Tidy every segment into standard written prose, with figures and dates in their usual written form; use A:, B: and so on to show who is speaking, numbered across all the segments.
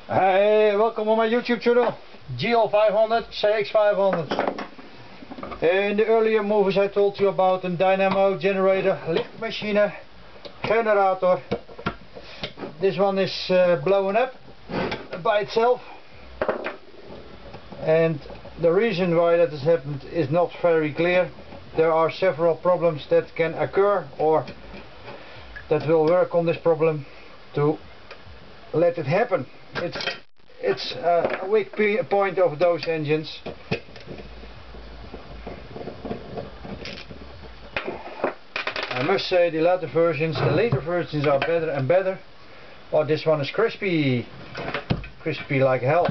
A: Hey, welcome on my YouTube channel, GL500, CX500. In the earlier movies I told you about a dynamo, generator, lichtmachine, generator. This one is blowing up by itself. And the reason why that has happened is not very clear. There are several problems that can occur or that will work on this problem to let it happen. It's a weak point of those engines. I must say the later versions are better and better. Oh, this one is crispy like hell.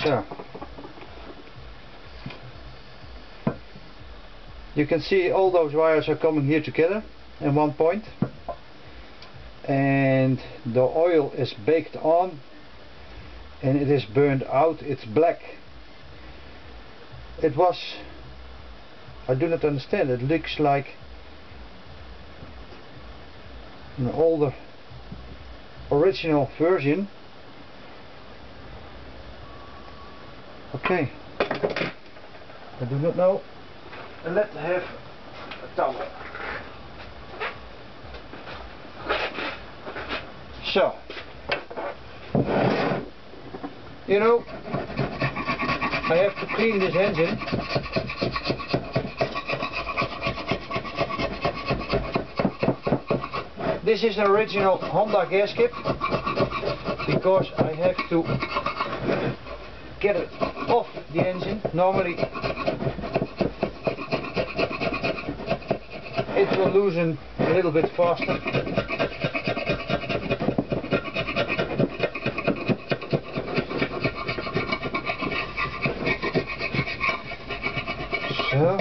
A: So you can see all those wires are coming here together in one point, and the oil is baked on and it is burned out. It's black. It was, I do not understand, it looks like an older original version. Okay, I do not know. Let's have a towel. So, you know, I have to clean this engine. This is an original Honda gasket because I have to get it off the engine. Normally it will loosen a little bit faster. So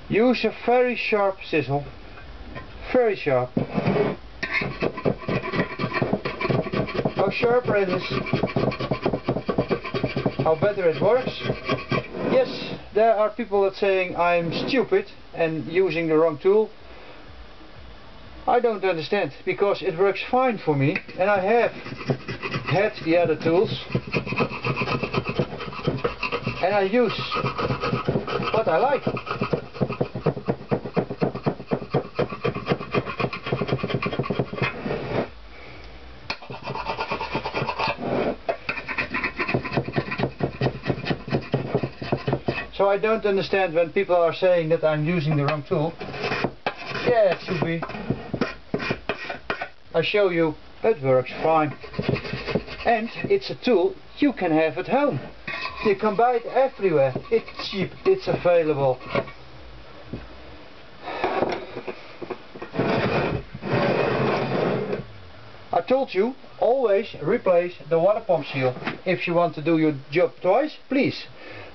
A: use a very sharp chisel, very sharp. How sharper it is, how better it works. Yes, there are people that saying I'm stupid and using the wrong tool. I don't understand, because it works fine for me and I have had the other tools and I use what I like. So I don't understand when people are saying that I'm using the wrong tool. Yeah, it should be. I show you, it works fine. And it's a tool you can have at home. You can buy it everywhere. It's cheap, it's available. I told you, always replace the water pump seal. If you want to do your job twice, please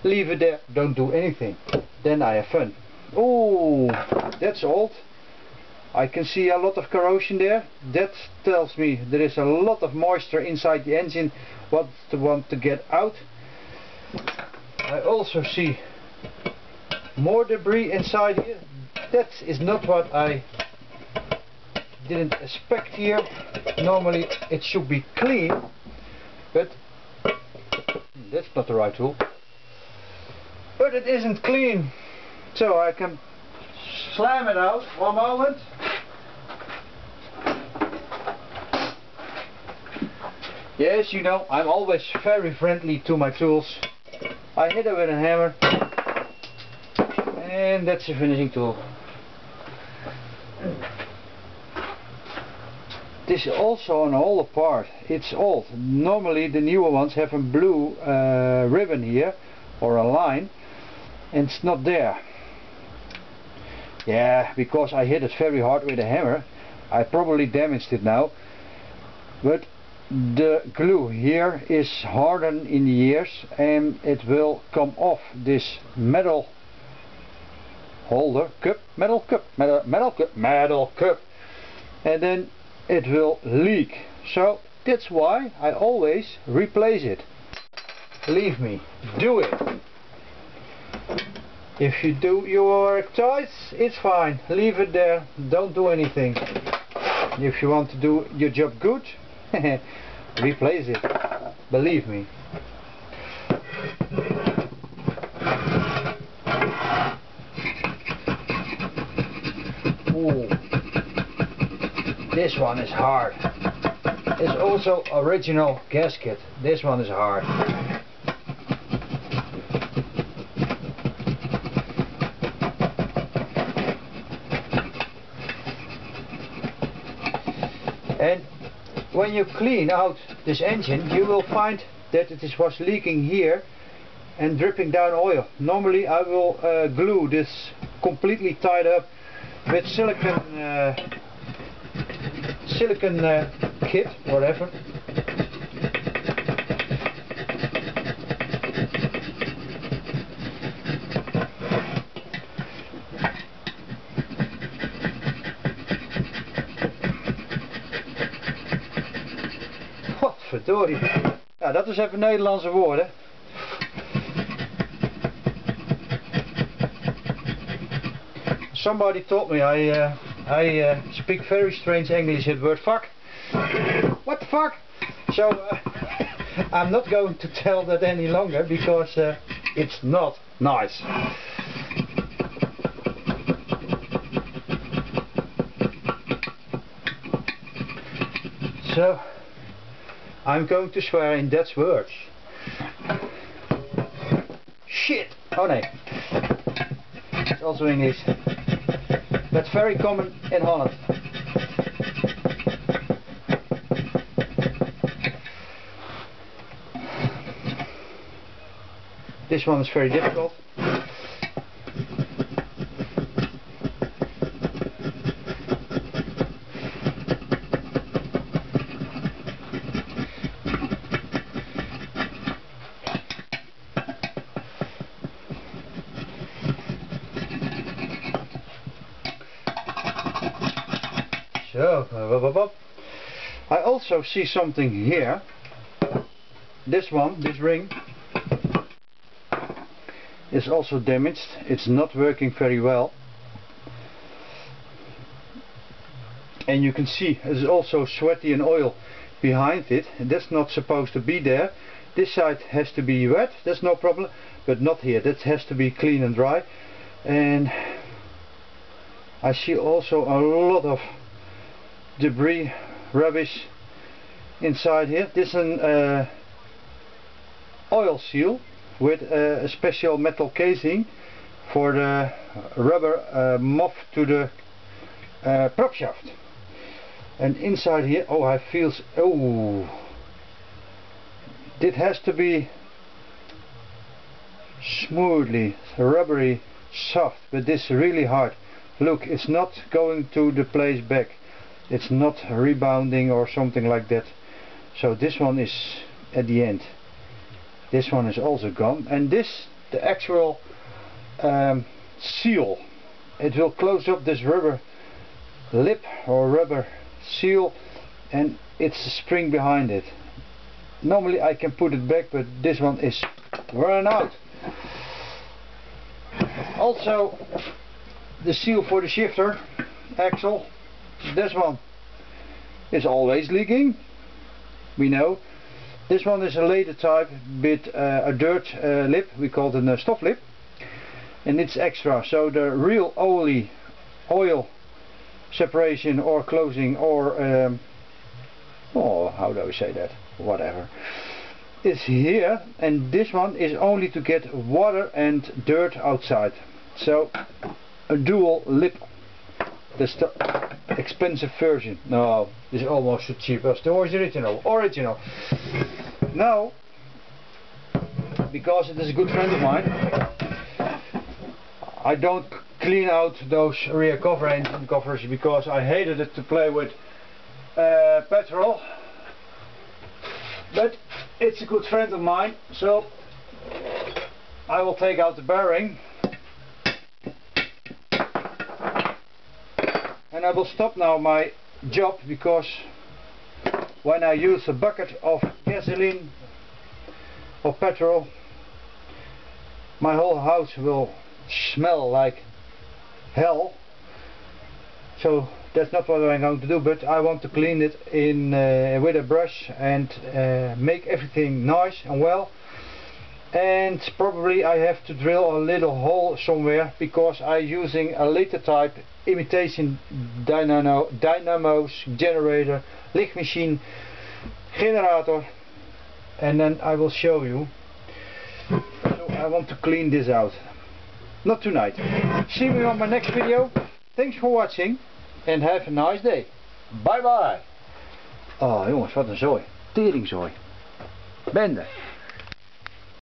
A: leave it there, don't do anything. Then I have fun. Oh, that's old. I can see a lot of corrosion there. That tells me there is a lot of moisture inside the engine what to want to get out. I also see more debris inside here. That is not what I didn't expect here. Normally it should be clean, but that's not the right tool. But it isn't clean, so I can slam it out. One moment. Yes, you know, I'm always very friendly to my tools. I hit it with a hammer and that's the finishing tool. This is also an older part. It's old. Normally the newer ones have a blue ribbon here or a line, and it's not there. Yeah, because I hit it very hard with a hammer. I probably damaged it now, but the glue here is hardened in the years and it will come off this metal holder, metal cup, and then it will leak. So That's why I always replace it. Believe me, do it. If you do your work twice, it's fine. Leave it there, don't do anything. If you want to do your job good, replace it. Believe me. Ooh. This one is hard. It's also original gasket. This one is hard. And when you clean out this engine, you will find that it was leaking here and dripping down oil. Normally I will glue this completely tied up with silicone kit, whatever. Wat verdorie. Ja, dat is even Nederlandse woorden. Somebody told me I speak very strange English at word fuck. What the fuck? So I'm not going to tell that any longer because it's not nice. So I'm going to swear in Dutch words. Shit! Oh nee. It's also English. That's very common in Holland. This one is very difficult. So, I also see something here. This one, this ring, is also damaged. It's not working very well. And you can see it's also sweaty and oil behind it. That's not supposed to be there. This side has to be wet, that's no problem, but not here. That has to be clean and dry. And I see also a lot of debris, rubbish inside here. This is an oil seal with a special metal casing for the rubber muff to the prop shaft. And inside here, oh, I feel, oh, it has to be smoothly, rubbery, soft, but this is really hard. Look, it's not going to the place back. It's not rebounding or something like that. So this one is at the end. This one is also gone. And this, the actual seal, it will close up this rubber lip or rubber seal, and it's a spring behind it. Normally I can put it back, but this one is worn out. Also the seal for the shifter axle, this one is always leaking, we know. This one is a later type with a dirt lip, we call it a stop lip, and it's extra, so the real oil separation or closing or oh, how do I say that, whatever, is here, and this one is only to get water and dirt outside. So a dual lip. That's the expensive version. No, this is almost so cheap as the original. Now, because it is a good friend of mine, I don't clean out those rear cover engine covers because I hated it to play with petrol. But it's a good friend of mine, so I will take out the bearing and I will stop now my job because when I use a bucket of gasoline or petrol, my whole house will smell like hell. So that's not what I'm going to do, but I want to clean it in with a brush and make everything nice and well. And probably I have to drill a little hole somewhere, because I'm using a liter type imitation dynamos, generator, lichtmachine, generator, and then I will show you. So I want to clean this out. Not tonight. See me on my next video. Thanks for watching and have a nice day. Bye bye. Oh jongens, wat een zooi. Teringzooi. Bende.